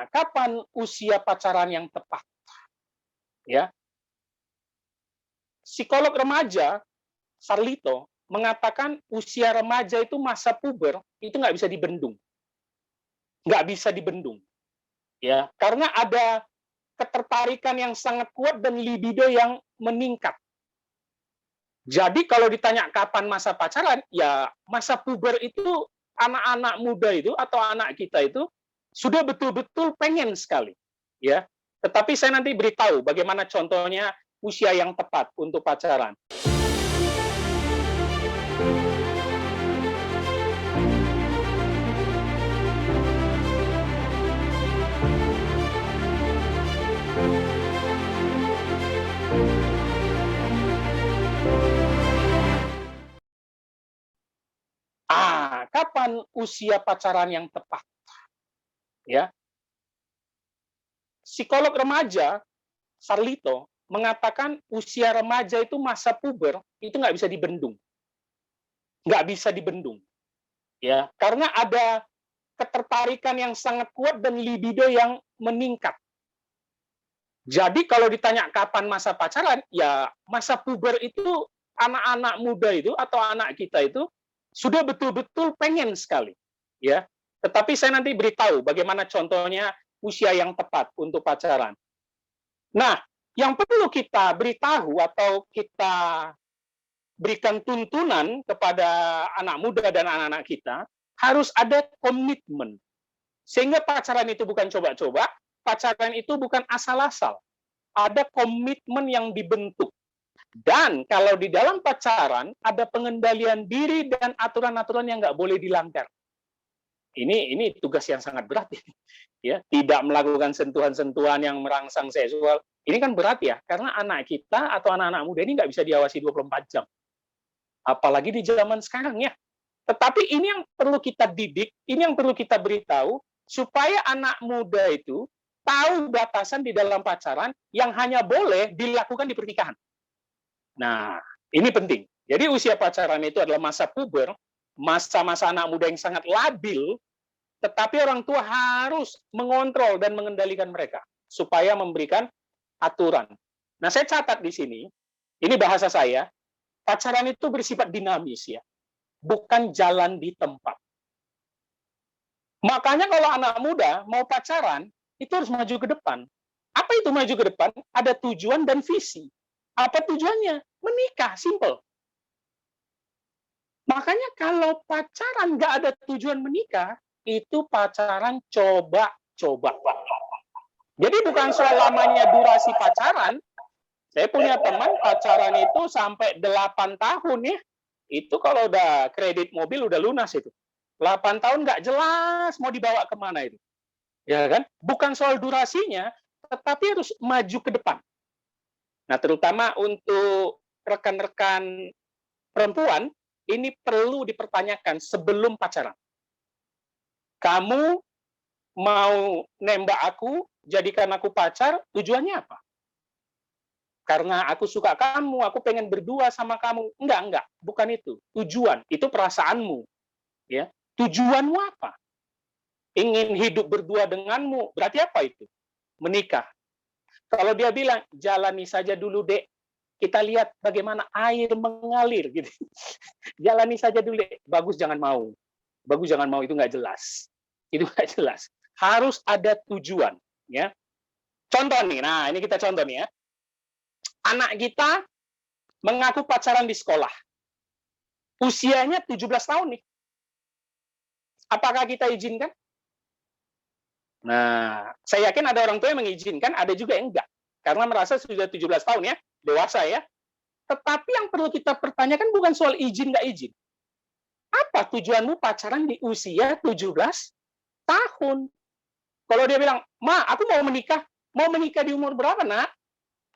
Kapan usia pacaran yang tepat? Ya, psikolog remaja Sarlito mengatakan usia remaja itu masa puber itu nggak bisa dibendung, nggak bisa dibendung, ya, karena ada ketertarikan yang sangat kuat dan libido yang meningkat. Jadi kalau ditanya kapan masa pacaran, ya masa puber itu anak-anak muda itu atau anak kita itu sudah betul-betul pengen sekali, ya. Tetapi saya nanti beritahu bagaimana contohnya usia yang tepat untuk pacaran. Kapan usia pacaran yang tepat? Ya, psikolog remaja Sarlito mengatakan usia remaja itu masa puber itu nggak bisa dibendung, nggak bisa dibendung, ya, karena ada ketertarikan yang sangat kuat dan libido yang meningkat. Jadi kalau ditanya kapan masa pacaran, ya masa puber itu anak-anak muda itu atau anak kita itu sudah betul-betul pengen sekali, ya. Tetapi saya nanti beritahu bagaimana contohnya usia yang tepat untuk pacaran. Nah, yang perlu kita beritahu atau kita berikan tuntunan kepada anak muda dan anak-anak kita, harus ada komitmen. Sehingga pacaran itu bukan coba-coba, pacaran itu bukan asal-asal. Ada komitmen yang dibentuk. Dan kalau di dalam pacaran, ada pengendalian diri dan aturan-aturan yang nggak boleh dilanggar. Ini tugas yang sangat berat. Ya, tidak melakukan sentuhan-sentuhan yang merangsang seksual. Ini kan berat ya, karena anak kita atau anak-anak muda ini nggak bisa diawasi 24 jam. Apalagi di zaman sekarang ya. Tetapi ini yang perlu kita didik, ini yang perlu kita beritahu, supaya anak muda itu tahu batasan di dalam pacaran yang hanya boleh dilakukan di pernikahan. Nah, ini penting. Jadi usia pacaran itu adalah masa puber, masa-masa anak muda yang sangat labil, tetapi orang tua harus mengontrol dan mengendalikan mereka supaya memberikan aturan. Nah, saya catat di sini, ini bahasa saya, pacaran itu bersifat dinamis ya, bukan jalan di tempat. Makanya kalau anak muda mau pacaran, itu harus maju ke depan. Apa itu maju ke depan? Ada tujuan dan visi. Apa tujuannya? Menikah, simple. Makanya kalau pacaran nggak ada tujuan menikah, itu pacaran coba-coba. Jadi bukan soal lamanya durasi pacaran. Saya punya teman pacaran itu sampai 8 tahun ya. Itu kalau udah kredit mobil udah lunas itu. 8 tahun nggak jelas mau dibawa kemana itu. Ya kan? Bukan soal durasinya, tetapi harus maju ke depan. Nah, terutama untuk rekan-rekan perempuan, ini perlu dipertanyakan sebelum pacaran. Kamu mau nembak aku, jadikan aku pacar, tujuannya apa? Karena aku suka kamu, aku pengen berdua sama kamu. Enggak, bukan itu. Tujuan, itu perasaanmu. Ya. Tujuanmu apa? Ingin hidup berdua denganmu, berarti apa itu? Menikah. Kalau dia bilang, jalani saja dulu, Dek. Kita lihat bagaimana air mengalir. Gitu. Jalani saja dulu, Dek. Bagus jangan mau. Bagus jangan mau, itu nggak jelas. Itu nggak jelas. Harus ada tujuan. Ya. Contoh nih, nah ini kita contoh nih ya. Anak kita mengaku pacaran di sekolah. Usianya 17 tahun nih. Apakah kita izinkan? Nah, saya yakin ada orang tua yang mengizinkan, ada juga yang enggak. Karena merasa sudah 17 tahun ya, dewasa ya. Tetapi yang perlu kita pertanyakan bukan soal izin nggak izin. Apa tujuanmu pacaran di usia 17 tahun? Kalau dia bilang, Ma, aku mau menikah di umur berapa, nak?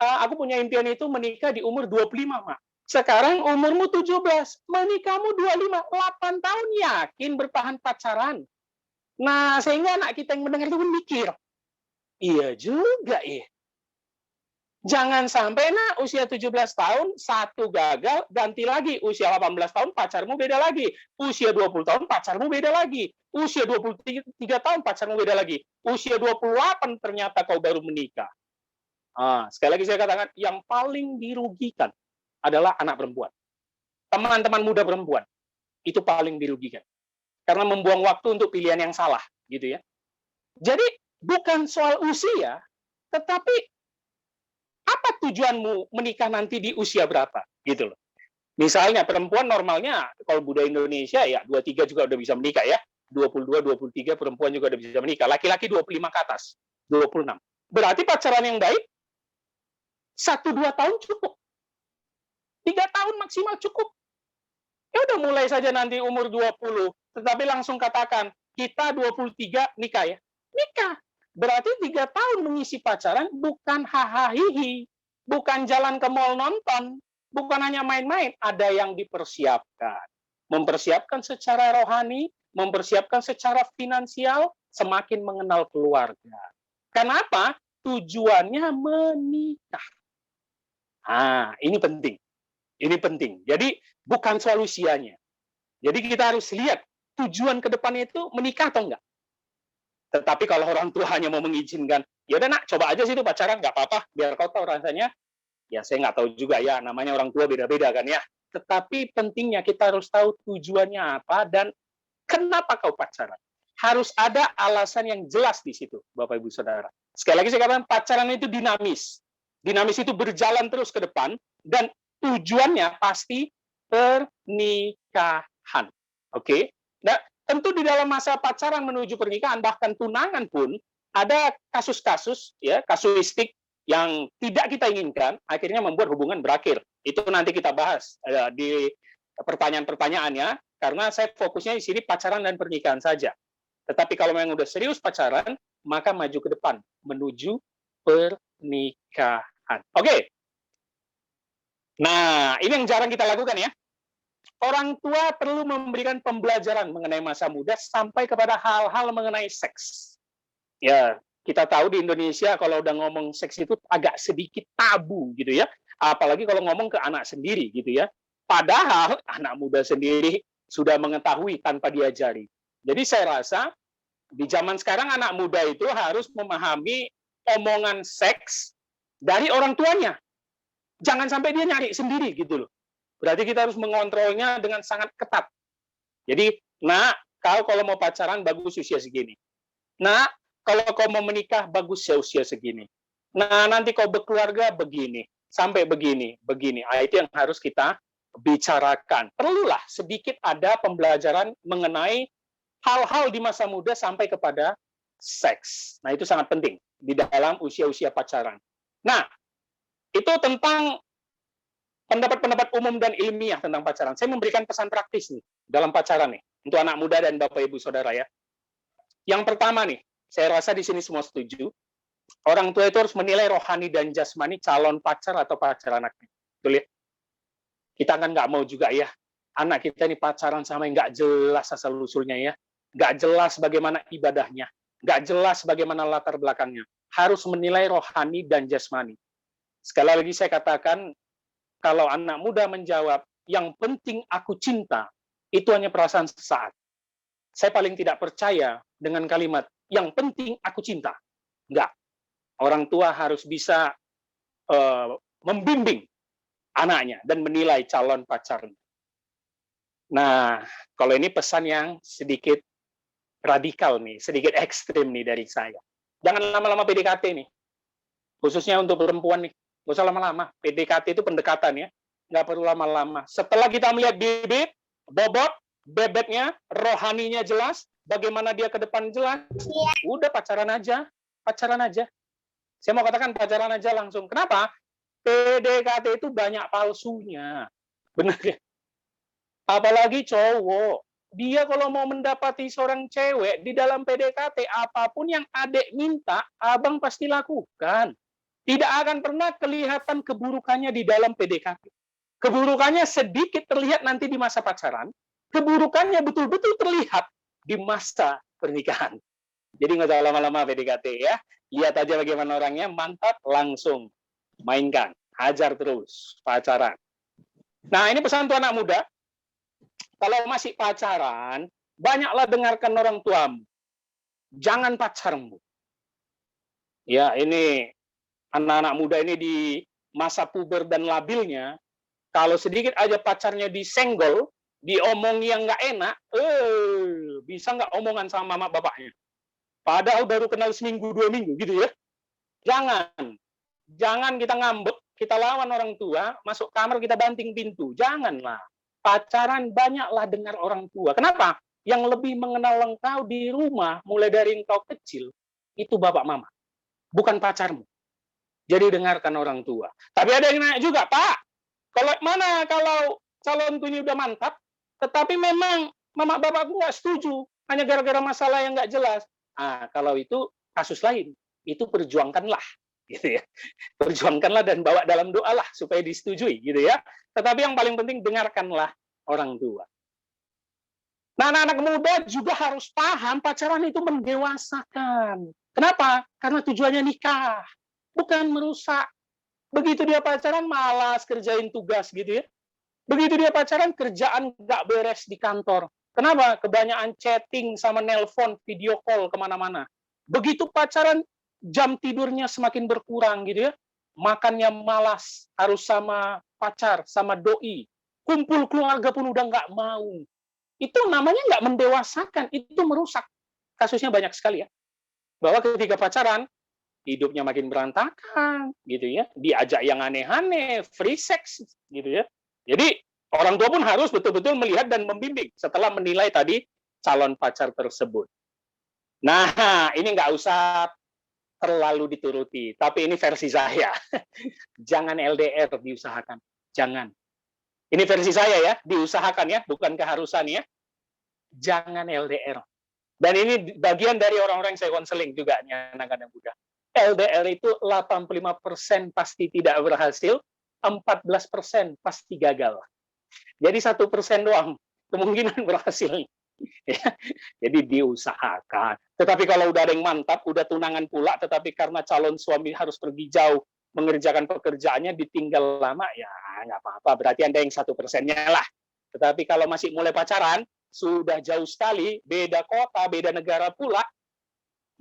Aku punya impian itu menikah di umur 25, Ma. Sekarang umurmu 17, menikahmu 25, 8 tahun yakin bertahan pacaran. Nah, sehingga anak kita yang mendengar itu mikir, iya juga ya. Jangan sampai usia 17 tahun, satu gagal, ganti lagi. Usia 18 tahun, pacarmu beda lagi. Usia 20 tahun, pacarmu beda lagi. Usia 23 tahun, pacarmu beda lagi. Usia 28, ternyata kau baru menikah. Sekali lagi saya katakan, yang paling dirugikan adalah anak perempuan. Teman-teman muda perempuan, itu paling dirugikan. Karena membuang waktu untuk pilihan yang salah, gitu ya. Jadi, bukan soal usia, tetapi apa tujuanmu menikah nanti di usia berapa, gitu loh. Misalnya perempuan normalnya kalau budaya Indonesia ya 23 juga udah bisa menikah ya. 22, 23 perempuan juga udah bisa menikah. Laki-laki 25 ke atas, 26. Berarti pacaran yang baik 1-2 tahun cukup. 3 tahun maksimal cukup. Ya udah mulai saja nanti umur 20, tetapi langsung katakan, kita 23 nikah ya. Nikah. Berarti 3 tahun mengisi pacaran bukan hahaha, bukan jalan ke mall nonton, bukan hanya main-main, ada yang dipersiapkan. Mempersiapkan secara rohani, mempersiapkan secara finansial, semakin mengenal keluarga. Kenapa? Tujuannya menikah. Ini penting. Ini penting. Jadi bukan soal usianya. Jadi kita harus lihat tujuan ke depannya itu menikah atau enggak. Tetapi kalau orang tua hanya mau mengizinkan, ya udah nak, coba aja sih itu pacaran, nggak apa-apa, biar kau tahu rasanya. Ya saya nggak tahu juga ya, namanya orang tua beda-beda kan ya. Tetapi pentingnya kita harus tahu tujuannya apa dan kenapa kau pacaran. Harus ada alasan yang jelas di situ, Bapak Ibu Saudara. Sekali lagi saya katakan pacaran itu dinamis. Dinamis itu berjalan terus ke depan dan tujuannya pasti pernikahan. Oke? Nah, tentu di dalam masa pacaran menuju pernikahan, bahkan tunangan pun, ada kasus-kasus, ya, kasuistik yang tidak kita inginkan, akhirnya membuat hubungan berakhir. Itu nanti kita bahas di pertanyaan-pertanyaannya, karena saya fokusnya di sini pacaran dan pernikahan saja. Tetapi kalau memang udah serius pacaran, maka maju ke depan, menuju pernikahan. Oke. Nah, ini yang jarang kita lakukan ya. Orang tua perlu memberikan pembelajaran mengenai masa muda sampai kepada hal-hal mengenai seks. Ya, kita tahu di Indonesia kalau udah ngomong seks itu agak sedikit tabu gitu ya. Apalagi kalau ngomong ke anak sendiri gitu ya. Padahal anak muda sendiri sudah mengetahui tanpa diajari. Jadi saya rasa di zaman sekarang anak muda itu harus memahami omongan seks dari orang tuanya. Jangan sampai dia nyari sendiri gitu loh. Berarti kita harus mengontrolnya dengan sangat ketat. Jadi, nak, kau kalau mau pacaran bagus usia segini. Nak, kalau kau mau menikah bagus ya usia segini. Nah, nanti kau berkeluarga begini, sampai begini, begini. Itu yang harus kita bicarakan. Perlulah sedikit ada pembelajaran mengenai hal-hal di masa muda sampai kepada seks. Nah, itu sangat penting di dalam usia-usia pacaran. Nah, itu tentang pendapat-pendapat umum dan ilmiah tentang pacaran. Saya memberikan pesan praktis nih dalam pacaran nih untuk anak muda dan Bapak Ibu Saudara ya. Yang pertama nih, saya rasa di sini semua setuju. Orang tua itu harus menilai rohani dan jasmani calon pacar atau pacar anaknya. Betul ya? Kita kan nggak mau juga ya anak kita ini pacaran sama yang nggak jelas asal-usulnya ya. Nggak jelas bagaimana ibadahnya. Nggak jelas bagaimana latar belakangnya. Harus menilai rohani dan jasmani. Sekali lagi saya katakan, kalau anak muda menjawab, yang penting aku cinta, itu hanya perasaan sesaat. Saya paling tidak percaya dengan kalimat, yang penting aku cinta. Enggak. Orang tua harus bisa membimbing anaknya dan menilai calon pacarnya. Nah, kalau ini pesan yang sedikit radikal nih, sedikit ekstrim nih dari saya. Jangan lama-lama PDKT nih. Khususnya untuk perempuan nih. Nggak usah lama-lama. PDKT itu pendekatan ya. Nggak perlu lama-lama. Setelah kita melihat bibit, bobot, bebeknya, rohaninya jelas, bagaimana dia ke depan jelas, udah pacaran aja. Pacaran aja. Saya mau katakan pacaran aja langsung. Kenapa? PDKT itu banyak palsunya. Benar ya? Apalagi cowok. Dia kalau mau mendapati seorang cewek di dalam PDKT, apapun yang adik minta, abang pasti lakukan. Tidak akan pernah kelihatan keburukannya di dalam PDKT. Keburukannya sedikit terlihat nanti di masa pacaran, keburukannya betul-betul terlihat di masa pernikahan. Jadi nggak usah lama-lama PDKT ya. Lihat aja bagaimana orangnya, mantap, langsung mainkan, hajar terus, pacaran. Nah, ini pesan tuh anak muda, kalau masih pacaran, banyaklah dengarkan orang tuamu. Jangan pacarmu. Ya, ini anak-anak muda ini di masa puber dan labilnya, kalau sedikit aja pacarnya disenggol, diomong yang nggak enak, bisa nggak omongan sama mama bapaknya. Padahal baru kenal seminggu, 2 minggu, gitu ya. Jangan kita ngambek, kita lawan orang tua, masuk kamar kita banting pintu. Janganlah. Pacaran banyaklah dengar orang tua. Kenapa? Yang lebih mengenal engkau di rumah, mulai dari engkau kecil, itu bapak mama, bukan pacarmu. Jadi dengarkan orang tua. Tapi ada yang nanya juga, Pak, kalau calon ini udah mantap, tetapi memang mama bapakku nggak setuju, hanya gara-gara masalah yang nggak jelas. Kalau itu kasus lain, itu perjuangkanlah, gitu ya. Perjuangkanlah dan bawa dalam doa lah supaya disetujui, gitu ya. Tetapi yang paling penting dengarkanlah orang tua. Nah, anak-anak muda juga harus paham pacaran itu mendewasakan. Kenapa? Karena tujuannya nikah, bukan merusak. Begitu dia pacaran malas kerjain tugas, gitu ya. Begitu dia pacaran kerjaan nggak beres di kantor. Kenapa? Kebanyakan chatting sama nelpon, video call kemana-mana. Begitu pacaran jam tidurnya semakin berkurang, gitu ya. Makannya malas, harus sama pacar, sama doi. Kumpul keluarga pun udah nggak mau. Itu namanya nggak mendewasakan, itu merusak. Kasusnya banyak sekali ya. Bahwa ketika pacaran, hidupnya makin berantakan, gitu ya. Diajak yang aneh-aneh, free sex, gitu ya. Jadi orang tua pun harus betul-betul melihat dan membimbing setelah menilai tadi calon pacar tersebut. Nah, ini nggak usah terlalu dituruti, tapi ini versi saya. Jangan LDR diusahakan, jangan. Ini versi saya ya, diusahakan ya, bukan keharusan ya. Jangan LDR. Dan ini bagian dari orang-orang yang saya konseling juga, anak-anak muda. LDR itu 85% pasti tidak berhasil, 14% pasti gagal. Jadi 1% doang kemungkinan berhasil. Jadi diusahakan. Tetapi kalau udah ada yang mantap, udah tunangan pula, tetapi karena calon suami harus pergi jauh, mengerjakan pekerjaannya, ditinggal lama, ya nggak apa-apa. Berarti Anda yang 1%-nya lah. Tetapi kalau masih mulai pacaran, sudah jauh sekali, beda kota, beda negara pula,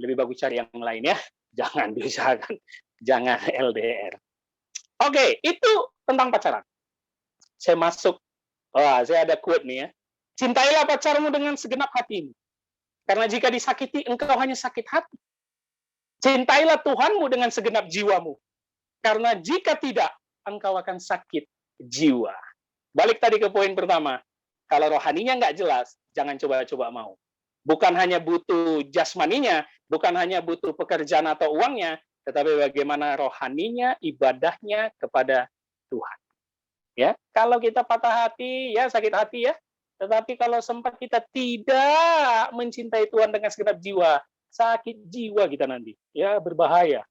lebih bagus cari yang lain ya. Jangan diusahakan, jangan LDR. Oke, itu tentang pacaran. Saya masuk, saya ada quote nih ya. Cintailah pacarmu dengan segenap hatimu. Karena jika disakiti, engkau hanya sakit hati. Cintailah Tuhanmu dengan segenap jiwamu. Karena jika tidak, engkau akan sakit jiwa. Balik tadi ke poin pertama. Kalau rohaninya nggak jelas, jangan coba-coba mau. Bukan hanya butuh jasmaninya, bukan hanya butuh pekerjaan atau uangnya, tetapi bagaimana rohaninya, ibadahnya kepada Tuhan. Ya, kalau kita patah hati, ya sakit hati ya. Tetapi kalau sempat kita tidak mencintai Tuhan dengan segenap jiwa, sakit jiwa kita nanti. Ya, berbahaya.